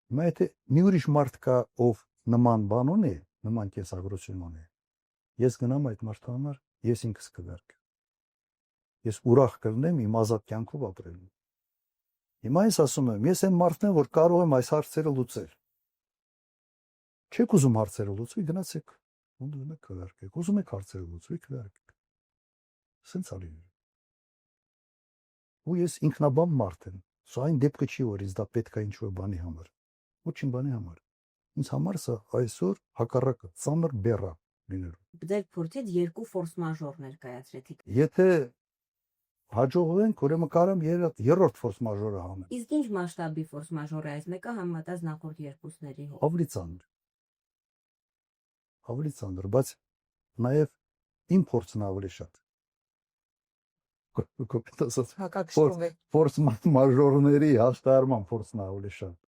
Հիմա եթե մի ուրիշ մարդ կա, ով նման բան ունի, նման կենսագրություն ունի, ես գնամ այդ մարդու համար, ես ինքս կվերքեմ։ Ես ուրախ կլինեմ իմ ազատ կյանքով ապրելու։ Հիմա ես ասում եմ, ես այն մարդն եմ, որ կարող եմ այս հարցերը լուծել։ Չեք ուզում հարցերը լուծվի, գնացեք, ուզում եք քվերքեք, ուզում եք հարցերը լուծվի, քվերքեք։ Սենց ալի։ Ու ես ինքնաբան մարդ եմ։ Սա այն դեպքը չի, որ ինձ դա պետք է ինչ-որ բանի համար։ Ոչինչ բանի համար։ Ինձ համար սա այսօր հակառակը ծանր բեռա լինելու։ Դեր փորձեց երկու ֆորս մաժոր ներկայացրեցիք։ Եթե հաջողվենք, ուրեմն կարամ երրորդ ֆորս մաժորը հանեմ։ Իսկ ինչ մասշտաբի ֆորս մաժոր է այս մեկը համեմատած նախորդ երկուսների հետ։ Ավելի ծանր։ Ավելի ծանր, բայց նաև իմ փորձն ավելի շատ։ Կոպիտ ասած, Հակակշռում է։ ֆորս մաժորների հաշտարման փորձն ավելի շատ։